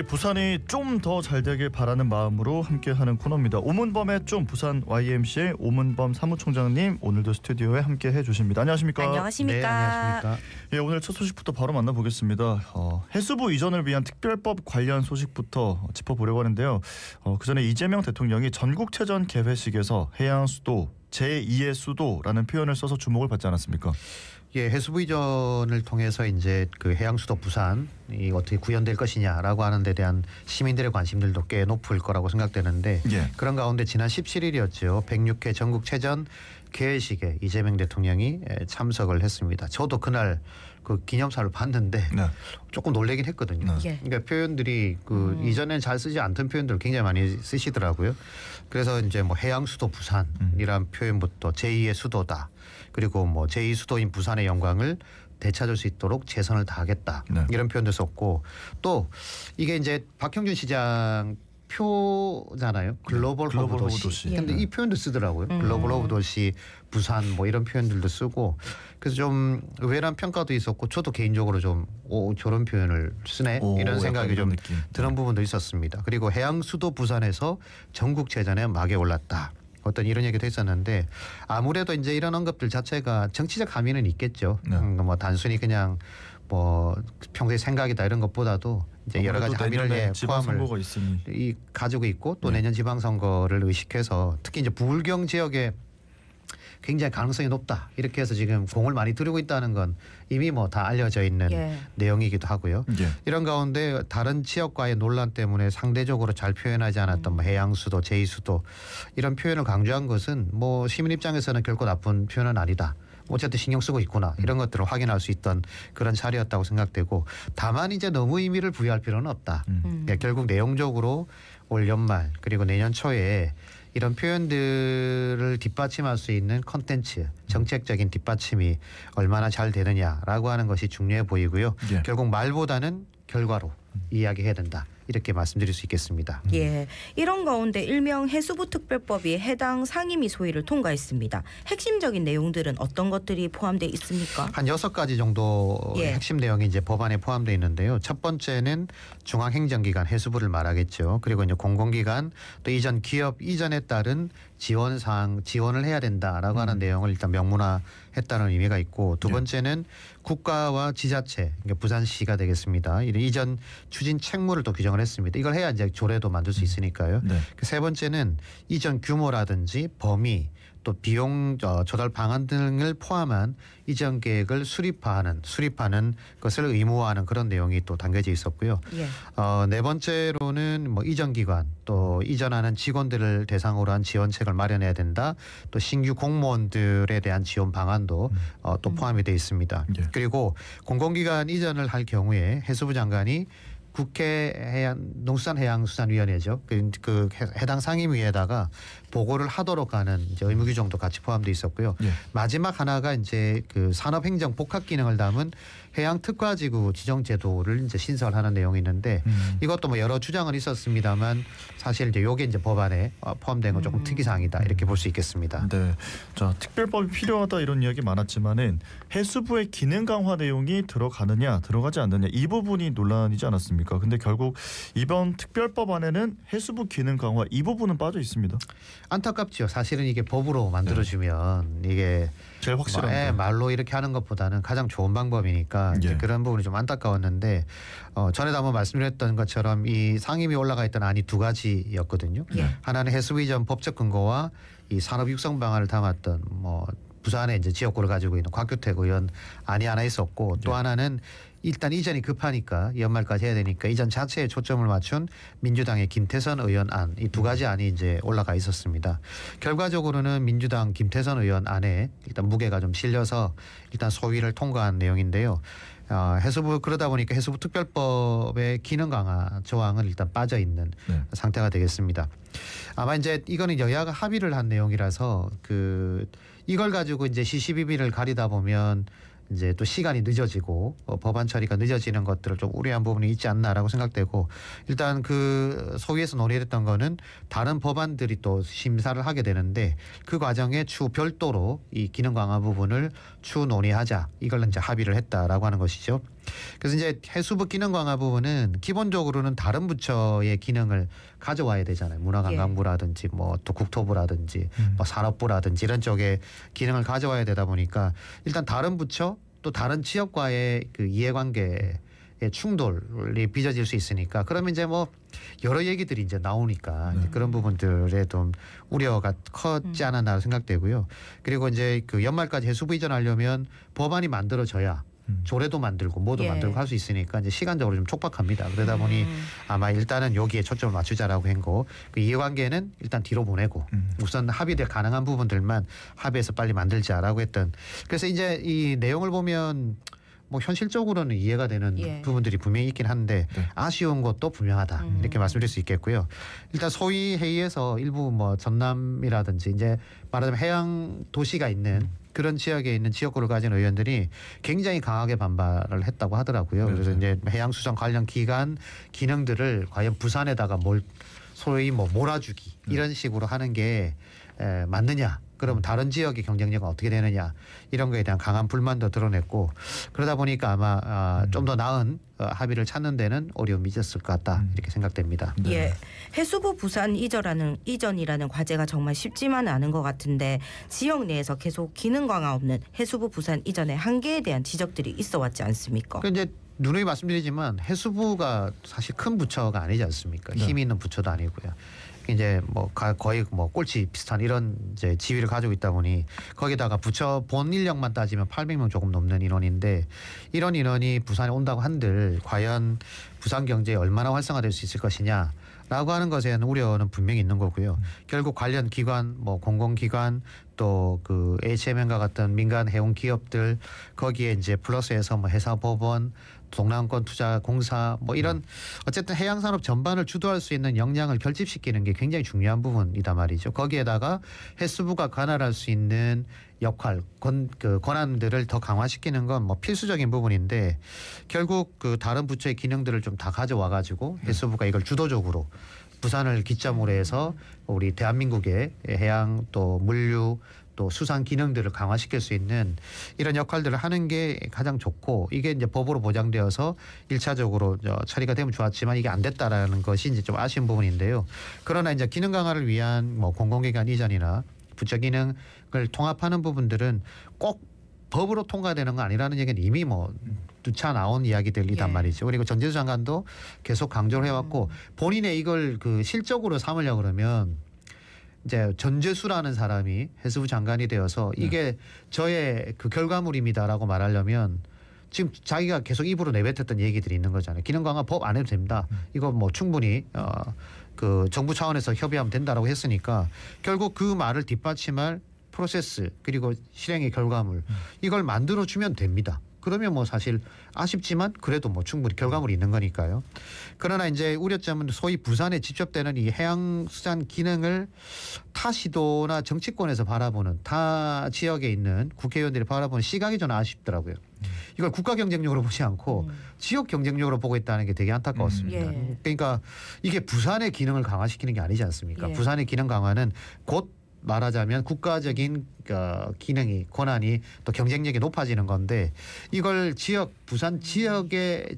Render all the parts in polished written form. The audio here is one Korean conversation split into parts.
부산이 좀 더 잘 되길 바라는 마음으로 함께하는 코너입니다. 오문범의 좀 부산 YMCA 오문범 사무총장님 오늘도 스튜디오에 함께해 주십니다. 안녕하십니까? 안녕하십니까? 네, 안녕하십니까? 예, 오늘 첫 소식부터 바로 만나보겠습니다. 해수부 이전을 위한 특별법 관련 소식부터 짚어보려고 하는데요. 그 전에 이재명 대통령이 전국체전 개회식에서 해양수도 제2의 수도라는 표현을 써서 주목을 받지 않았습니까? 예, 해수부 이전을 통해서 이제 그 해양수도 부산이 어떻게 구현될 것이냐라고 하는 데 대한 시민들의 관심들도 꽤 높을 거라고 생각되는데 예. 그런 가운데 지난 17일이었죠. 106회 전국체전 개회식에 이재명 대통령이 참석을 했습니다. 저도 그날 그 기념사를 봤는데 네. 조금 놀라긴 했거든요. 예. 그러니까 표현들이 그 이전엔 잘 쓰지 않던 표현들을 굉장히 많이 쓰시더라고요. 그래서 이제 뭐 해양수도 부산이란 표현부터 제2의 수도다. 그리고 뭐 제2 수도인 부산의 영광을 되찾을 수 있도록 최선을 다하겠다. 네. 이런 표현도 썼고 또 이게 이제 박형준 시장 표잖아요. 글로벌 허브 도시. 근데 이 표현도 쓰더라고요. 글로벌 허브 도시 부산 뭐 이런 표현들도 쓰고 그래서 좀 의외란 평가도 있었고 저도 개인적으로 좀 저런 표현을 쓰네 이런 생각이 좀 드는 부분도 있었습니다. 그리고 해양 수도 부산에서 전국체전에 막에 올랐다. 어떤 이런 얘기도 했었는데 아무래도 이제 이런 언급들 자체가 정치적 함의는 있겠죠. 네. 뭐 단순히 그냥 뭐 평소의 생각이다 이런 것보다도 이제 여러 가지 함의를 포함을 가지고 있고 또 내년 지방선거를 의식해서 특히 이제 부울경 지역에 굉장히 가능성이 높다 이렇게 해서 지금 공을 많이 들이고 있다는 건 이미 뭐 다 알려져 있는 내용이기도 하고요. 이런 가운데 다른 지역과의 논란 때문에 상대적으로 잘 표현하지 않았던 뭐 해양수도, 제2수도 이런 표현을 강조한 것은 뭐 시민 입장에서는 결코 나쁜 표현은 아니다. 어쨌든 신경 쓰고 있구나 이런 것들을 확인할 수 있던 그런 자리였다고 생각되고 다만 이제 너무 의미를 부여할 필요는 없다. 그러니까 결국 내용적으로 올 연말 그리고 내년 초에 이런 표현들을 뒷받침할 수 있는 콘텐츠 정책적인 뒷받침이 얼마나 잘 되느냐라고 하는 것이 중요해 보이고요. 결국 말보다는 결과로 이야기해야 된다. 이렇게 말씀드릴 수 있겠습니다. 예, 이런 가운데 일명 해수부 특별법이 해당 상임위 소위를 통과했습니다. 핵심적인 내용들은 어떤 것들이 포함되어 있습니까? 한 6가지 정도의 핵심 내용이 이제 법안에 포함되어 있는데요. 첫 번째는 중앙행정기관 해수부를 말하겠죠. 그리고 이제 공공기관 또 이전 기업 이전에 따른 지원 사항 지원을 해야 된다라고 하는 내용을 일단 명문화했다는 의미가 있고 두 번째는 국가와 지자체 그러니까 부산시가 되겠습니다. 이전 추진 책무를 또 규정을 했습니다. 이걸 해야 이제 조례도 만들 수 있으니까요. 세 번째는 이전 규모라든지 범위 또 비용 조달 방안 등을 포함한 이전 계획을 수립하는 것을 의무화하는 그런 내용이 또 담겨져 있었고요. 네 번째로는 뭐 이전 기관 또 이전하는 직원들을 대상으로 한 지원책을 마련해야 된다. 또 신규 공무원들에 대한 지원 방안도 또 포함이 되어 있습니다. 그리고 공공기관 이전을 할 경우에 해수부 장관이 국회 농수산해양수산위원회죠. 그 해당 상임위에다가 보고를 하도록 하는 이제 의무 규정도 같이 포함되어 있었고요. 마지막 하나가 이제 그 산업행정 복합 기능을 담은 해양특화지구 지정제도를 이제 신설하는 내용이 있는데 이것도 뭐 여러 주장은 있었습니다만 사실 이제 요게 이제 법안에 포함된 건 조금 특이사항이다 이렇게 볼 수 있겠습니다. 네, 자 특별법이 필요하다 이런 이야기 많았지만은 해수부의 기능 강화 내용이 들어가느냐 들어가지 않느냐 이 부분이 논란이지 않았습니까? 근데 결국 이번 특별법안에는 해수부 기능 강화 이 부분은 빠져 있습니다. 안타깝죠. 사실은 이게 법으로 만들어주면 이게 제일 확실한 말로 이렇게 하는 것보다는 가장 좋은 방법이니까 이제 그런 부분이 좀 안타까웠는데 전에도 한번 말씀드렸던 것처럼 이 상임위 올라가 있던 안이 두 가지였거든요. 하나는 해수부 이전 법적 근거와 이 산업 육성 방안을 담았던 뭐 부산의 이제 지역구를 가지고 있는 곽규택 의원 안이 하나 있었고 또 하나는 일단 이전이 급하니까 연말까지 해야 되니까 이전 자체에 초점을 맞춘 민주당의 김태선 의원 안 이 두 가지 안이 이제 올라가 있었습니다. 결과적으로는 민주당 김태선 의원 안에 일단 무게가 좀 실려서 일단 소위를 통과한 내용인데요. 해수부 그러다 보니까 해수부 특별법의 기능 강화 조항은 일단 빠져 있는 상태가 되겠습니다. 아마 이제 이거는 여야가 합의를 한 내용이라서 이걸 가지고 이제 시시비비를 가리다 보면 이제 또 시간이 늦어지고 법안 처리가 늦어지는 것들을 좀 우려한 부분이 있지 않나라고 생각되고 일단 그 소위에서 논의했던 거는 다른 법안들이 또 심사를 하게 되는데 그 과정에 추후 별도로 이 기능 강화 부분을 추후 논의하자 이걸 이제 합의를 했다라고 하는 것이죠. 그래서 이제 해수부 기능 강화 부분은 기본적으로는 다른 부처의 기능을 가져와야 되잖아요. 문화관광부라든지 뭐 또 국토부라든지 뭐 산업부라든지 이런 쪽에 기능을 가져와야 되다 보니까 일단 다른 부처 또 다른 지역과의 그 이해관계 충돌이 빚어질 수 있으니까 그러면 이제 뭐 여러 얘기들이 이제 나오니까 이제 그런 부분들에 좀 우려가 컸지 않았나 생각되고요. 그리고 이제 그 연말까지 해수부 이전하려면 법안이 만들어져야 조례도 만들고 뭐도 만들고 할 수 있으니까 이제 시간적으로 좀 촉박합니다. 그러다 보니 아마 일단은 여기에 초점을 맞추자라고 했고 그 이해관계는 일단 뒤로 보내고 우선 합의될 가능한 부분들만 합의해서 빨리 만들자라고 했던. 그래서 이제 이 내용을 보면 뭐 현실적으로는 이해가 되는 부분들이 분명히 있긴 한데 아쉬운 것도 분명하다 이렇게 말씀드릴 수 있겠고요. 일단 소위 회의에서 일부 뭐 전남이라든지 이제 말하자면 해양 도시가 있는 그런 지역에 있는 지역구를 가진 의원들이 굉장히 강하게 반발을 했다고 하더라고요. 그래서 이제 해양수산 관련 기관 기능들을 과연 부산에다가 소위 뭐 몰아주기 이런 식으로 하는 게 맞느냐. 그러면 다른 지역의 경쟁력은 어떻게 되느냐 이런 거에 대한 강한 불만도 드러냈고 그러다 보니까 아마 좀 더 나은 합의를 찾는 데는 어려움이 있었을 것 같다 이렇게 생각됩니다. 예, 해수부 부산 이전이라는 과제가 정말 쉽지만은 않은 것 같은데 지역 내에서 계속 기능 강화 없는 해수부 부산 이전의 한계에 대한 지적들이 있어 왔지 않습니까? 그 이제 누누이 말씀드리지만 해수부가 사실 큰 부처가 아니지 않습니까? 힘이 있는 부처도 아니고요. 이제 뭐 거의 뭐 꼴찌 비슷한 이런 이제 지위를 가지고 있다 보니 거기다가 부처 본 인력만 따지면 800명 조금 넘는 인원인데 이런 인원이 부산에 온다고 한들 과연 부산 경제에 얼마나 활성화될 수 있을 것이냐라고 하는 것에 대한 우려는 분명히 있는 거고요. 결국 관련 기관, 뭐 공공기관 또 그 HMN과 같은 민간 해운 기업들 거기에 이제 플러스해서 뭐 해사법원 동남권 투자공사 뭐 이런 어쨌든 해양산업 전반을 주도할 수 있는 역량을 결집시키는 게 굉장히 중요한 부분이다 말이죠. 거기에다가 해수부가 관할할 수 있는 역할, 권한들을 더 강화시키는 건 뭐 필수적인 부분인데 결국 그 다른 부처의 기능들을 좀 다 가져와 가지고 해수부가 이걸 주도적으로 부산을 기점으로 해서 우리 대한민국의 해양 또 물류 또 수산 기능들을 강화시킬 수 있는 이런 역할들을 하는 게 가장 좋고 이게 이제 법으로 보장되어서 1차적으로 처리가 되면 좋았지만 이게 안 됐다라는 것이 이제 좀 아쉬운 부분인데요. 그러나 이제 기능 강화를 위한 뭐 공공기관 이전이나 부처 기능을 통합하는 부분들은 꼭 법으로 통과되는 거 아니라는 얘기는 이미 뭐 두차 나온 이야기들이단 말이죠. 그리고 전재수 장관도 계속 강조를 해왔고 본인의 이걸 그 실적으로 삼으려고 그러면 이제 전재수라는 사람이 해수부 장관이 되어서 이게 저의 그 결과물입니다라고 말하려면 지금 자기가 계속 입으로 내뱉었던 얘기들이 있는 거잖아요. 기능 강화 법 안 해도 됩니다. 이거 뭐 충분히 그 정부 차원에서 협의하면 된다라고 했으니까 결국 그 말을 뒷받침할 프로세스 그리고 실행의 결과물 이걸 만들어 주면 됩니다. 그러면 뭐 사실 아쉽지만 그래도 뭐 충분히 결과물이 있는 거니까요. 그러나 이제 우려점은 소위 부산에 집접되는 이 해양수산 기능을 타 시도나 정치권에서 바라보는 타 지역에 있는 국회의원들이 바라보는 시각이 저는 아쉽더라고요. 이걸 국가 경쟁력으로 보지 않고 지역 경쟁력으로 보고 있다는 게 되게 안타까웠습니다. 그러니까 이게 부산의 기능을 강화시키는 게 아니지 않습니까? 부산의 기능 강화는 곧 말하자면 국가적인 기능이 권한이 또 경쟁력이 높아지는 건데 이걸 부산 지역에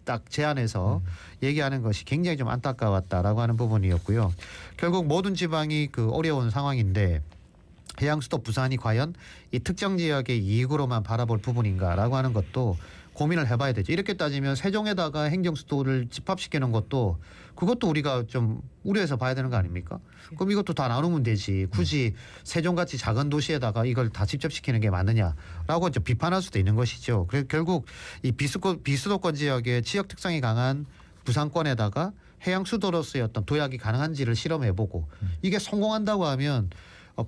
딱 제한해서 얘기하는 것이 굉장히 좀 안타까웠다라고 하는 부분이었고요. 결국 모든 지방이 그 어려운 상황인데 해양수도 부산이 과연 이 특정 지역의 이익으로만 바라볼 부분인가라고 하는 것도 고민을 해봐야 되죠. 이렇게 따지면 세종에다가 행정수도를 집합시키는 것도 그것도 우리가 좀 우려해서 봐야 되는 거 아닙니까? 그럼 이것도 다 나누면 되지. 굳이 세종같이 작은 도시에다가 이걸 다 집접시키는 게 맞느냐라고 좀 비판할 수도 있는 것이죠. 그래서 결국 이 비수도권 지역의 지역 특성이 강한 부산권에다가 해양수도로서의 어떤 도약이 가능한지를 실험해보고 이게 성공한다고 하면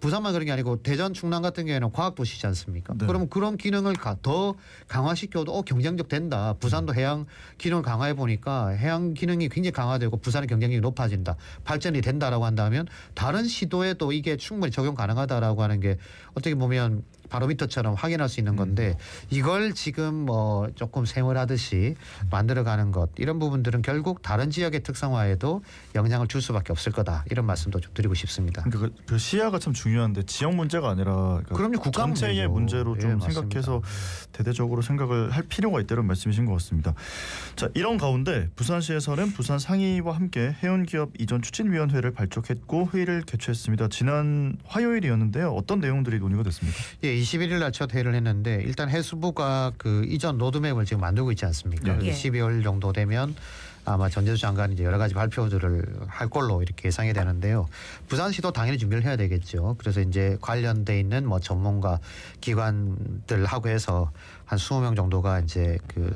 부산만 그런 게 아니고 대전, 충남 같은 경우에는 과학도시지 않습니까? 네. 그러면 그런 기능을 더 강화시켜도 경쟁력 된다. 부산도 해양 기능을 강화해 보니까 해양 기능이 굉장히 강화되고 부산의 경쟁력이 높아진다. 발전이 된다라고 한다면 다른 시도에도 이게 충분히 적용 가능하다라고 하는 게 어떻게 보면 바로미터처럼 확인할 수 있는 건데 이걸 지금 뭐 조금 생활하듯이 만들어가는 것 이런 부분들은 결국 다른 지역의 특성화에도 영향을 줄 수밖에 없을 거다 이런 말씀도 좀 드리고 싶습니다. 그러니까 그 시야가 참 중요한데 지역 문제가 아니라 그러니까 그럼요, 국가 전체의 문제죠. 문제로 좀 맞습니다. 생각해서 대대적으로 생각을 할 필요가 있다는 말씀이신 것 같습니다. 자, 이런 가운데 부산시에서는 부산 상의와 함께 해운기업 이전 추진위원회를 발족했고 회의를 개최했습니다. 지난 화요일이었는데요. 어떤 내용들이 논의가 됐습니까? 예, 21일 날 첫 회의를 했는데 일단 해수부가 그 이전 로드맵을 지금 만들고 있지 않습니까? 예. 12월 정도 되면 아마 전재수 장관이 이제 여러 가지 발표들을 할 걸로 이렇게 예상이 되는데요. 부산시도 당연히 준비를 해야 되겠죠. 그래서 이제 관련돼 있는 뭐 전문가 기관들하고 해서 한 20명 정도가 이제 그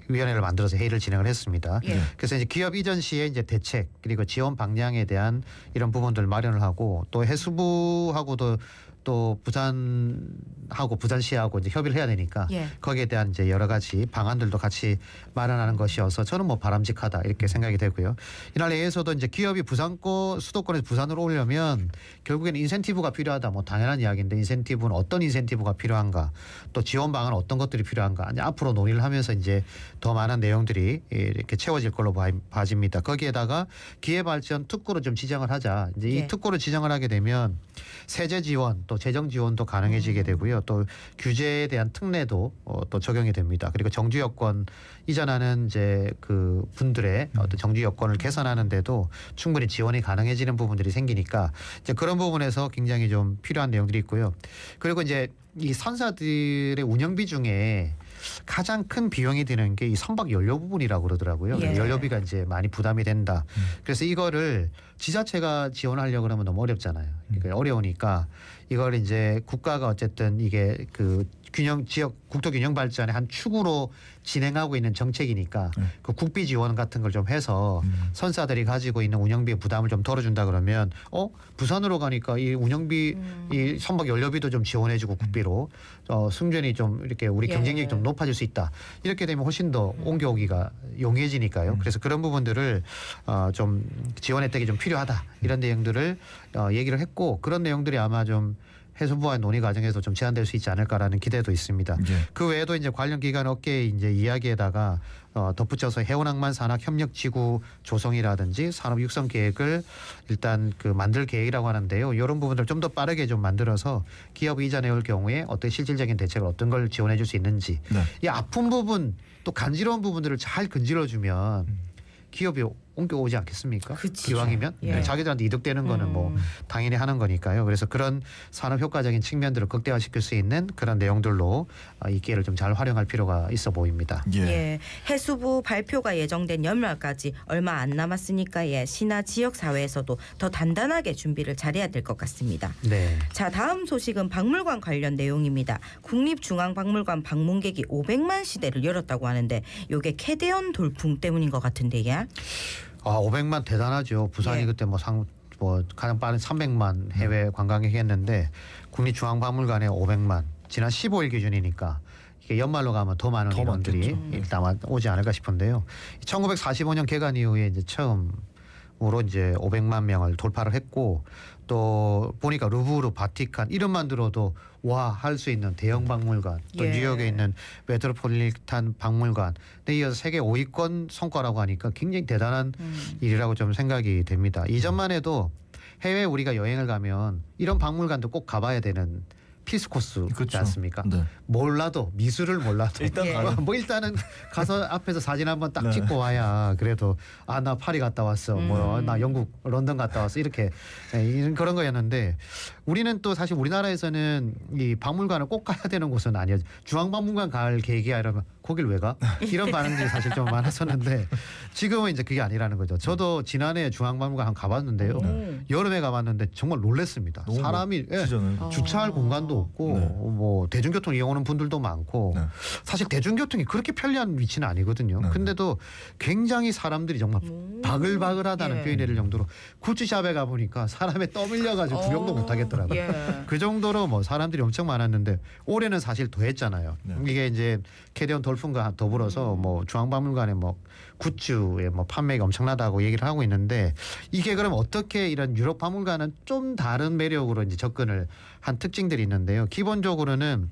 위원회를 만들어서 회의를 진행을 했습니다. 예. 그래서 이제 기업 이전 시의 이제 대책 그리고 지원 방향에 대한 이런 부분들 마련을 하고 또 해수부하고도 또 부산하고 부산시하고 이제 협의를 해야 되니까 예. 거기에 대한 이제 여러 가지 방안들도 같이 마련하는 것이어서 저는 뭐 바람직하다 이렇게 생각이 되고요. 이날 회의에서도 이제 기업이 부산권 수도권에서 부산으로 오려면 결국에는 인센티브가 필요하다. 뭐 당연한 이야기인데 인센티브는 어떤 인센티브가 필요한가, 또 지원 방안 어떤 것들이 필요한가. 이제 앞으로 논의를 하면서 이제 더 많은 내용들이 이렇게 채워질 걸로 봐집니다. 거기에다가 기회발전 특구로 좀 지정을 하자. 이제 이 예. 특구를 지정을 하게 되면 세제 지원 또 재정 지원도 가능해지게 되고요. 또 규제에 대한 특례도 또 적용이 됩니다. 그리고 정주 여건 이전하는 이제 그 분들의 어떤 정주 여건을 개선하는데도 충분히 지원이 가능해지는 부분들이 생기니까 이제 그런 부분에서 굉장히 좀 필요한 내용들이 있고요. 그리고 이제 이 선사들의 운영비 중에 가장 큰 비용이 드는 게 이 선박 연료 부분이라고 그러더라고요. 예. 연료비가 이제 많이 부담이 된다. 그래서 이거를 지자체가 지원하려고 그러면 너무 어렵잖아요. 그러니까 어려우니까 이걸 이제 국가가 어쨌든 이게 그 균형 지역 국토 균형 발전의 한 축으로 진행하고 있는 정책이니까 그 국비 지원 같은 걸 좀 해서 선사들이 가지고 있는 운영비 부담을 좀 덜어준다 그러면 부산으로 가니까 이 운영비 이 선박 연료비도 좀 지원해주고 국비로 승전이 좀 이렇게 우리 예. 경쟁력이 좀 높아질 수 있다. 이렇게 되면 훨씬 더 옮겨오기가 용이해지니까요. 그래서 그런 부분들을 좀 지원 혜택이 좀 필요하다. 이런 내용들을 얘기를 했고 그런 내용들이 아마 좀 해수부와의 논의 과정에서 좀 제한될 수 있지 않을까라는 기대도 있습니다. 예. 그 외에도 이제 관련 기관 업계 이제 이야기에다가 덧붙여서 해운항만 산학 협력 지구 조성이라든지 산업 육성 계획을 일단 그 만들 계획이라고 하는데요. 이런 부분들 좀 더 빠르게 좀 만들어서 기업 이전해 올 경우에 어떤 실질적인 대책을 어떤 걸 지원해 줄 수 있는지 네. 이 아픈 부분 또 간지러운 부분들을 잘 건질러 주면 기업이 옮겨오지 않겠습니까? 그치. 기왕이면 예. 자기들한테 이득되는 거는 뭐 당연히 하는 거니까요. 그래서 그런 산업 효과적인 측면들을 극대화시킬 수 있는 그런 내용들로 이 기회를 좀 잘 활용할 필요가 있어 보입니다. 예. 예, 해수부 발표가 예정된 연말까지 얼마 안 남았으니까 시나 지역 사회에서도 더 단단하게 준비를 잘해야 될 것 같습니다. 네. 자, 다음 소식은 박물관 관련 내용입니다. 국립중앙박물관 방문객이 500만 시대를 열었다고 하는데 이게 캐대언 돌풍 때문인 것 같은데요. 500만 대단하죠. 부산이 예. 그때 뭐 가장 빠른 300만 해외 관광객이 했는데 국립중앙박물관에 500만 지난 15일 기준이니까 이게 연말로 가면 더 많은 더 인원들이 일단 오지 않을까 싶은데요. 1945년 개관 이후에 이제 처음으로 이제 500만 명을 돌파를 했고 또 보니까 루브르, 바티칸 이름만 들어도 와 할 수 있는 대형 박물관 또 예. 뉴욕에 있는 메트로폴리탄 박물관 데 이어서 세계 5위권 성과라고 하니까 굉장히 대단한 일이라고 좀 생각이 됩니다. 이전만 해도 해외 우리가 여행을 가면 이런 박물관도 꼭 가봐야 되는 필수 코스지 그렇죠. 않습니까? 네. 몰라도 미술을 몰라도 일단 예. 가요. 뭐 일단은 가서 앞에서 사진 한번 딱 네. 찍고 와야 그래도 나 파리 갔다 왔어, 뭐 나 영국 런던 갔다 왔어 이렇게 이런 그런 거였는데 우리는 또 사실 우리나라에서는 이 박물관을 꼭 가야 되는 곳은 아니에요. 중앙박물관 갈 계획이야 이러면 거길 왜 가? 이런 반응들이 사실 좀 많았었는데 지금은 이제 그게 아니라는 거죠. 저도 지난해 중앙박물관 한번 가봤는데요. 여름에 가봤는데 정말 놀랐습니다. 너무 사람이 멋지잖아요. 주차할 공간도 없고 네. 뭐 대중교통 이용하는 분들도 많고 네. 사실 대중교통이 그렇게 편리한 위치는 아니거든요. 네. 근데도 굉장히 사람들이 정말 바글바글하다는 예. 표현이 될 정도로 굿즈샵에 가보니까 사람에 떠밀려가지고 구경도 못 하겠더라고요. 예. 그 정도로 뭐 사람들이 엄청 많았는데 올해는 사실 더 했잖아요. 네. 이게 이제 캐대언 돌풍과 더불어서 뭐 중앙박물관의 뭐 굿즈의 뭐 판매가 엄청나다고 얘기를 하고 있는데 이게 그럼 어떻게 이런 유럽 박물관은 좀 다른 매력으로 이제 접근을 한 특징들이 있는데요. 기본적으로는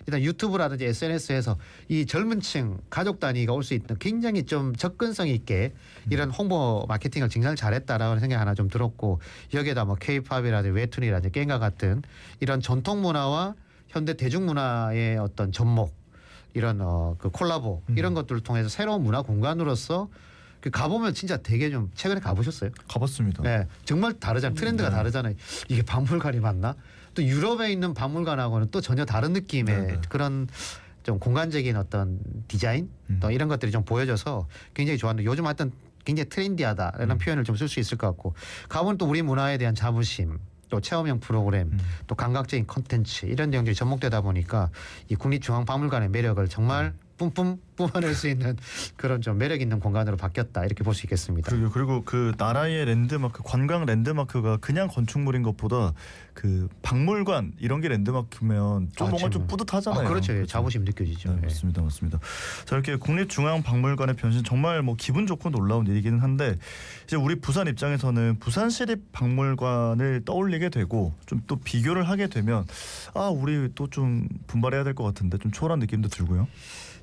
일단 유튜브라든지 SNS에서 이 젊은층 가족 단위가 올 수 있는 굉장히 좀 접근성 있게 이런 홍보 마케팅을 굉장히 잘했다라는 생각이 하나 좀 들었고 여기에다 뭐 K-팝이라든지 웹툰이라든지 게임과 같은 이런 전통 문화와 현대 대중문화의 어떤 접목 이런 그 콜라보 이런 것들을 통해서 새로운 문화 공간으로서 그 가보면 진짜 되게 좀 최근에 가보셨어요? 가봤습니다. 네, 정말 다르잖아요. 트렌드가 다르잖아요. 이게 박물관이 맞나? 또 유럽에 있는 박물관하고는 또 전혀 다른 느낌의 그런 좀 공간적인 어떤 디자인 또 이런 것들이 좀 보여져서 굉장히 좋았는데 요즘 하여튼 굉장히 트렌디하다라는 표현을 좀 쓸 수 있을 것 같고 가보면 또 우리 문화에 대한 자부심 또 체험형 프로그램 또 감각적인 콘텐츠 이런 내용들이 접목되다 보니까 이 국립중앙박물관의 매력을 정말 뿜뿜 뿜어낼 수 있는 그런 좀 매력 있는 공간으로 바뀌었다 이렇게 볼 수 있겠습니다. 그리고 그 나라의 랜드마크 관광 랜드마크가 그냥 건축물인 것보다 그 박물관 이런 게 랜드마크면 좀 뭔가 좀 뿌듯하잖아요. 그렇죠. 자부심 느껴지죠. 네, 맞습니다, 맞습니다. 자 이렇게 국립중앙박물관의 변신 정말 뭐 기분 좋고 놀라운 일이기는 한데 이제 우리 부산 입장에서는 부산시립박물관을 떠올리게 되고 좀 또 비교를 하게 되면 아 우리 또 좀 분발해야 될 것 같은데 좀 초라한 느낌도 들고요.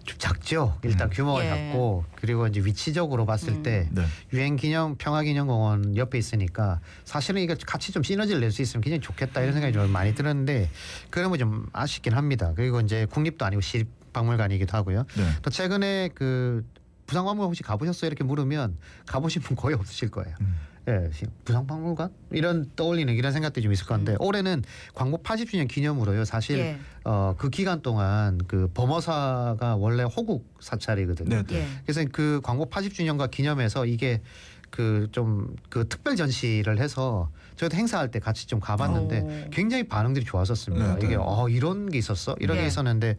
좀 작죠. 일단 규모가 작고 그리고 이제 위치적으로 봤을 때 유엔기념 평화기념공원 옆에 있으니까 사실은 이거 같이 좀 시너지를 낼 수 있으면 굉장히 좋겠다 이런 생각이 좀 많이 들었는데 그러면 좀 아쉽긴 합니다. 그리고 이제 국립도 아니고 시립박물관이기도 하고요. 또 최근에 그 부산박물관 혹시 가보셨어요? 이렇게 물으면 가보신 분 거의 없으실 거예요. 예, 부산박물관 이런 떠올리는 이런 생각들이 좀 있을 건데 올해는 광복 80주년 기념으로요. 사실 그 기간 동안 그 범어사가 원래 호국 사찰이거든요. 그래서 그 광복 80주년과 기념해서 이게 그 좀 그 특별 전시를 해서 저희도 행사할 때 같이 좀 가봤는데 굉장히 반응들이 좋았었습니다. 이게 이런 게 있었어? 이런 게 있었는데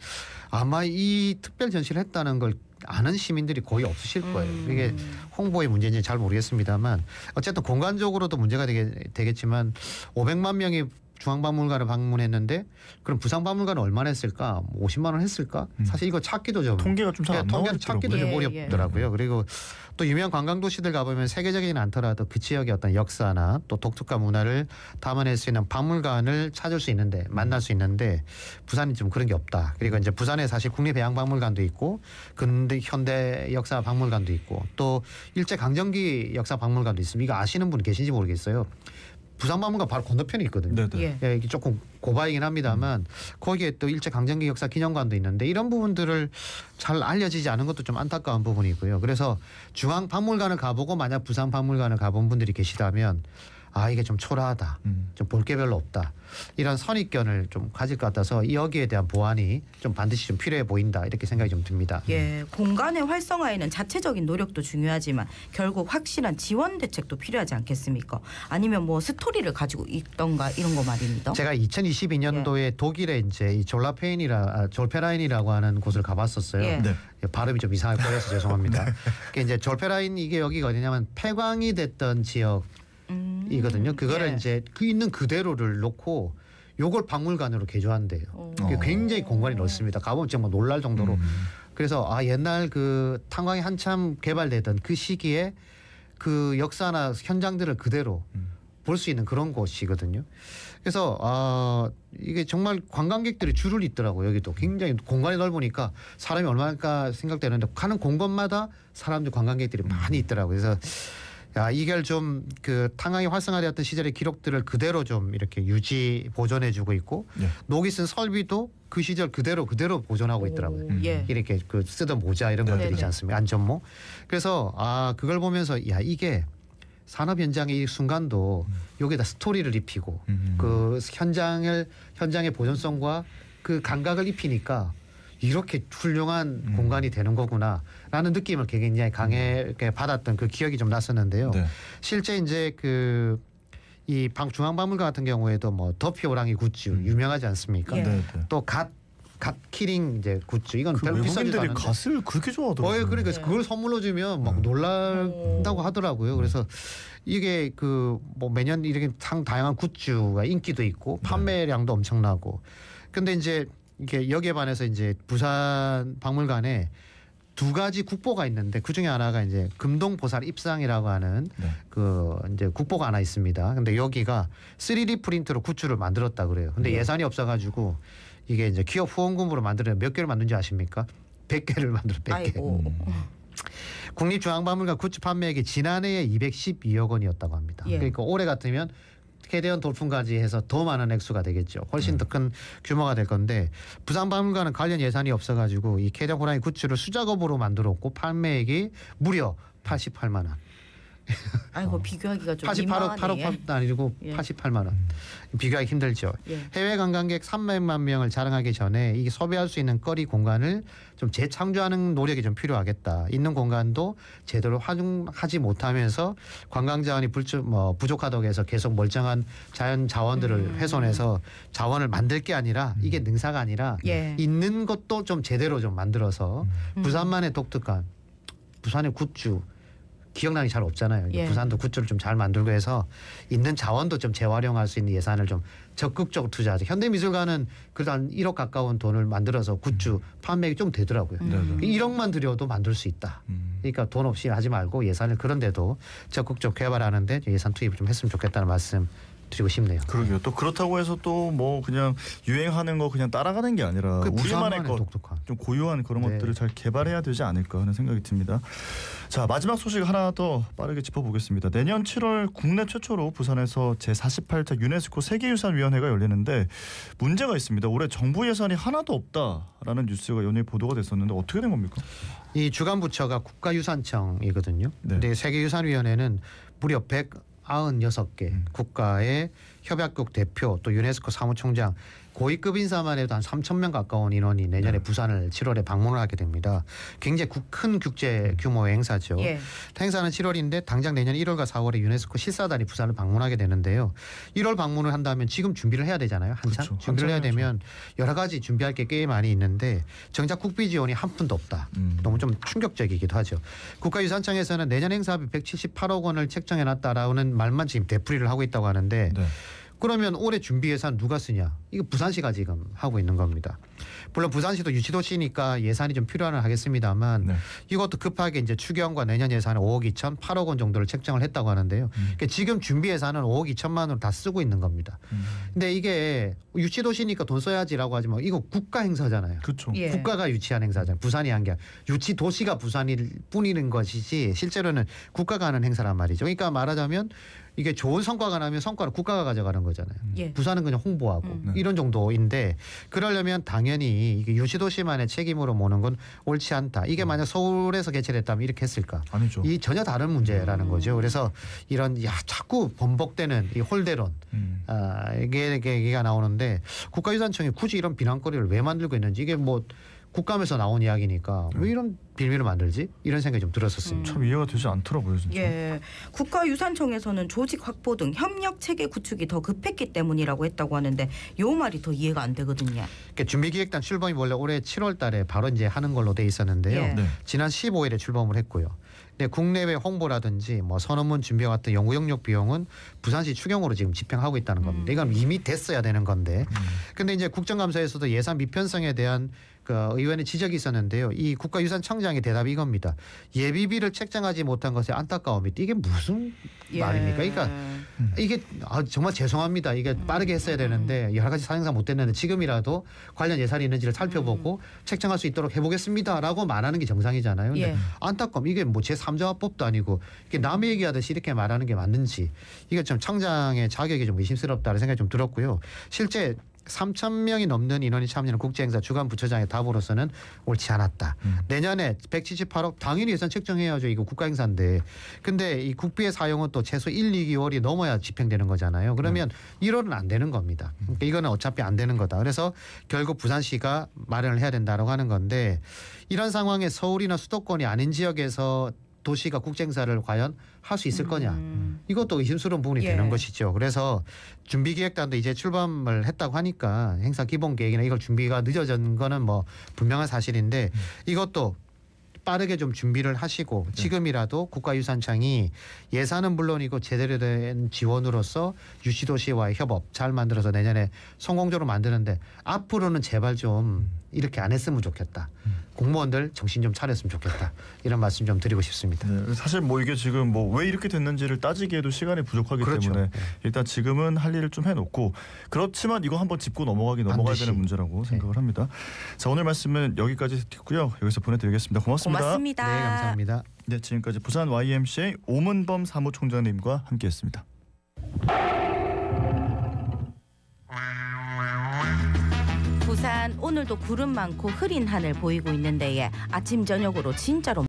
아마 이 특별 전시를 했다는 걸 아는 시민들이 거의 없으실 거예요. 이게 홍보의 문제인지 잘 모르겠습니다만 어쨌든 공간적으로도 문제가 되겠지만 500만 명이 중앙박물관을 방문했는데 그럼 부산박물관은 얼마나 했을까? 50만 원 했을까? 사실 이거 찾기도 좀 통계가 좀 잘 안 나오더라고요. 찾기도 좀 어렵더라고요. 그리고 또 유명 관광도시들 가보면 세계적이진 않더라도 그 지역의 어떤 역사나 또 독특한 문화를 담아낼 수 있는 박물관을 찾을 수 있는데 만날 수 있는데 부산이 좀 그런 게 없다. 그리고 이제 부산에 사실 국립해양박물관도 있고 근대 현대 역사 박물관도 있고 또 일제 강점기 역사 박물관도 있습니다. 이거 아시는 분 계신지 모르겠어요. 부산박물관 바로 건너편에 있거든요. 예, 이게 조금 고바이긴 합니다만 거기에 또 일제 강점기 역사 기념관도 있는데 이런 부분들을 잘 알려지지 않은 것도 좀 안타까운 부분이고요. 그래서 중앙박물관을 가보고 만약 부산박물관을 가본 분들이 계시다면 아 이게 좀 초라하다. 좀 볼 게 별로 없다. 이런 선입견을 좀 가질 것 같아서 여기에 대한 보완이 좀 반드시 좀 필요해 보인다. 이렇게 생각이 좀 듭니다. 예, 공간의 활성화에는 자체적인 노력도 중요하지만 결국 확실한 지원 대책도 필요하지 않겠습니까? 아니면 뭐 스토리를 가지고 있던가 이런 거 말입니다. 제가 2022년도에 독일에 이제 이 졸페라인이라고 하는 곳을 가봤었어요. 발음이 좀 이상할 거여서 죄송합니다. 이제 졸페라인 이게 여기가 어디냐면 폐광이 됐던 지역. 이거든요. 그거를 이제 그 있는 그대로를 놓고 요걸 박물관으로 개조한대요. 굉장히 공간이 넓습니다. 가보면 정말 놀랄 정도로. 그래서 아 옛날 그 탄광이 한참 개발되던 그 시기에 그 역사나 현장들을 그대로 볼 수 있는 그런 곳이거든요. 그래서 아 이게 정말 관광객들이 줄을 잇더라고요. 여기도 굉장히 공간이 넓으니까 사람이 얼마나 생각되는데 가는 공간마다 사람들 관광객들이 많이 있더라고요. 그래서 야, 이걸 좀 그 탄광이 활성화되었던 시절의 기록들을 그대로 좀 이렇게 유지 보존해주고 있고 녹이 쓴 설비도 그 시절 그대로 보존하고 있더라고요. 이렇게 그 쓰던 모자 이런 것들이지 않습니까? 안전모. 그래서 아 그걸 보면서 야 이게 산업 현장의 이 순간도 여기다 스토리를 입히고 그 현장의 보존성과 그 감각을 입히니까. 이렇게 훌륭한 공간이 되는 거구나라는 느낌을 굉장히 강하게 받았던 그 기억이 좀 났었는데요. 실제 이제 그 이 중앙박물관 같은 경우에도 뭐 더피 호랑이 굿즈 유명하지 않습니까? 또 갓 키링 이제 굿즈 이건 그 별로 비싸지도 않은데 외국인들이 갓을 그렇게 좋아하더라고요. 그러니까 그걸 선물로 주면 막 놀란다고 하더라고요. 그래서 이게 그 뭐 매년 이렇게 다양한 굿즈가 인기도 있고 판매량도 엄청나고 근데 이제 이게 여기에 반해서 이제 부산 박물관에 두 가지 국보가 있는데 그 중에 하나가 이제 금동보살 입상이라고 하는 네. 그 이제 국보가 하나 있습니다. 근데 여기가 3D 프린트로 굿즈를 만들었다 그래요. 근데 예산이 없어가지고 이게 이제 기업 후원금으로 만들어 몇 개를 만든지 아십니까? 100개를 만들어 100개. 아이고. 국립중앙박물관 굿즈 판매액이 지난해에 212억 원이었다고 합니다. 예. 그러니까 올해 같으면 캐대언 돌풍까지 해서 더 많은 액수가 되겠죠. 훨씬 더 큰 규모가 될 건데 부산박물관은 관련 예산이 없어가지고 이 캐대언 호랑이 굿즈를 수작업으로 만들었고 판매액이 무려 88만 원. 아이고 비교하기가 좀 88억, 민망하네. 8억도 아니고 예. 88만 원. 비교하기 힘들죠. 예. 해외 관광객 300만 명을 자랑하기 전에 이게 소비할 수 있는 거리 공간을 좀 재창조하는 노력이 좀 필요하겠다. 있는 공간도 제대로 활용하지 못하면서 관광 자원이 부족하다고 해서 계속 멀쩡한 자연 자원들을 훼손해서 자원을 만들 게 아니라 이게 능사가 아니라 예. 있는 것도 좀 제대로 좀 만들어서 부산만의 독특한 부산의 굿즈 기억나기 잘 없잖아요. 예. 부산도 굿즈를 좀 잘 만들고 해서 있는 자원도 좀 재활용할 수 있는 예산을 좀 적극적으로 투자하죠. 현대미술관은 그래도 한 1억 가까운 돈을 만들어서 굿즈 판매액이 좀 되더라고요. 네네. 1억만 들여도 만들 수 있다. 그러니까 돈 없이 하지 말고 예산을 그런 데도 적극적 개발하는데 예산 투입을 좀 했으면 좋겠다는 말씀 드리고 싶네요. 그러게요. 또 그렇다고 해서 또 뭐 그냥 유행하는 거 그냥 따라가는 게 아니라 그 우리만의 부산만의 것, 독특한. 좀 고유한 그런 네. 것들을 잘 개발해야 되지 않을까 하는 생각이 듭니다. 자, 마지막 소식 하나 더 빠르게 짚어보겠습니다. 내년 7월 국내 최초로 부산에서 제48차 유네스코 세계유산위원회가 열리는데 문제가 있습니다. 올해 정부 예산이 하나도 없다라는 뉴스가 연일 보도가 됐었는데 어떻게 된 겁니까? 이 주관 부처가 국가유산청이거든요. 네. 근데 세계유산위원회는 무려 196개 국가의 협약국 대표 또 유네스코 사무총장 고위급 인사만 해도 한 3,000명 가까운 인원이 내년에 부산을 7월에 방문을 하게 됩니다. 굉장히 큰 국제 규모의 행사죠. 예. 행사는 7월인데 당장 내년 1월과 4월에 유네스코 실사단이 부산을 방문하게 되는데요. 1월 방문을 한다면 지금 준비를 해야 되잖아요. 한참 그렇죠. 준비를 해야 한참 되면 여러 가지 준비할 게 꽤 많이 있는데 정작 국비 지원이 한 푼도 없다. 너무 좀 충격적이기도 하죠. 국가유산청에서는 내년 행사비 178억 원을 책정해놨다라는 말만 지금 되풀이를 하고 있다고 하는데 네. 그러면 올해 준비 예산 누가 쓰냐? 이거 부산시가 지금 하고 있는 겁니다. 물론 부산시도 유치도시니까 예산이 좀 필요는 하겠습니다만 네. 이것도 급하게 이제 추경과 내년 예산은 5억 2천, 8억 원 정도를 책정을 했다고 하는데요. 그러니까 지금 준비 예산은 5억 2천만 원으로 다 쓰고 있는 겁니다. 근데 이게 유치도시니까 돈 써야지라고 하지만 이거 국가 행사잖아요. 그렇죠. 예. 국가가 유치한 행사잖아요. 부산이 한 게 유치도시가 부산일 뿐이는 것이지 실제로는 국가가 하는 행사란 말이죠. 그러니까 말하자면 이게 좋은 성과가 나면 성과를 국가가 가져가는 거잖아요. 예. 부산은 그냥 홍보하고 네. 이런 정도인데 그러려면 당연히 이게 유치도시만의 책임으로 모는 건 옳지 않다. 이게 만약 서울에서 개최를 했다면 이렇게 했을까? 아니죠. 이 전혀 다른 문제라는 거죠. 그래서 이런 자꾸 번복되는 이 홀대론 이게 나오는데 국가유산청이 굳이 이런 비난거리를 왜 만들고 있는지 이게 뭐 국감에서 나온 이야기니까 왜 이런 빌미를 만들지? 이런 생각이 좀 들었었습니다. 참 이해가 되지 않더라고요, 진짜. 예. 국가유산청에서는 조직 확보 등 협력 체계 구축이 더 급했기 때문이라고 했다고 하는데 요 말이 더 이해가 안 되거든요. 그러니까 준비기획단 출범이 원래 올해 7월 달에 바로 이제 하는 걸로 돼 있었는데요. 예. 네. 지난 15일에 출범을 했고요. 근데 국내외 홍보라든지 뭐 선언문 준비와 같은 연구 영역 비용은 부산시 추경으로 지금 집행하고 있다는 겁니다. 이건 이미 됐어야 되는 건데. 근데 이제 국정감사에서도 예산 미편성에 대한 그 의원의 지적이 있었는데요. 이 국가유산청장의 대답이 이겁니다. 예비비를 책정하지 못한 것에 안타까움이 이게 무슨 말입니까? 그러니까 이게 정말 죄송합니다. 이게 빠르게 했어야 되는데 여러 가지 사정상 못 됐는데 지금이라도 관련 예산이 있는지를 살펴보고 책정할 수 있도록 해보겠습니다라고 말하는 게 정상이잖아요. 근데 예. 안타까움 이게 뭐 제3자화법도 아니고 이게 남의 얘기하듯이 이렇게 말하는 게 맞는지 이게 좀 청장의 자격이 좀 의심스럽다는 생각이 좀 들었고요. 실제 3,000명이 넘는 인원이 참여하는 국제행사 주간 부처장의 답으로서는 옳지 않았다. 내년에 178억 당연히 예산 책정해야죠. 이거 국가행사인데. 근데 이 국비의 사용은 또 최소 1, 2개월이 넘어야 집행되는 거잖아요. 그러면 1월은 안 되는 겁니다. 그러니까 이거는 어차피 안 되는 거다. 그래서 결국 부산시가 마련을 해야 된다고 하는 건데 이런 상황에 서울이나 수도권이 아닌 지역에서 도시가 국제행사를 과연 할 수 있을 거냐. 이것도 의심스러운 부분이 예. 되는 것이죠. 그래서 준비기획단도 이제 출범을 했다고 하니까 행사 기본 계획이나 이걸 준비가 늦어진 거는 뭐 분명한 사실인데 이것도 빠르게 좀 준비를 하시고 지금이라도 국가유산청이 예산은 물론이고 제대로 된 지원으로서 유시도시와의 협업 잘 만들어서 내년에 성공적으로 만드는데 앞으로는 제발 좀 이렇게 안 했으면 좋겠다. 공무원들 정신 좀 차렸으면 좋겠다. 이런 말씀 좀 드리고 싶습니다. 네, 사실 뭐 이게 지금 뭐 왜 이렇게 됐는지를 따지기에도 시간이 부족하기 그렇죠. 때문에 네. 일단 지금은 할 일을 좀 해놓고 그렇지만 이거 한번 짚고 넘어가야 반드시. 되는 문제라고 생각을 합니다. 자, 오늘 말씀은 여기까지 듣고요. 여기서 보내드리겠습니다. 고맙습니다. 고맙습니다. 네, 감사합니다. 네, 지금까지 부산 YMCA 오문범 사무총장님과 함께했습니다. 부산 오늘도 구름 많고 흐린 하늘 보이고 있는데 아침 저녁으로 진짜로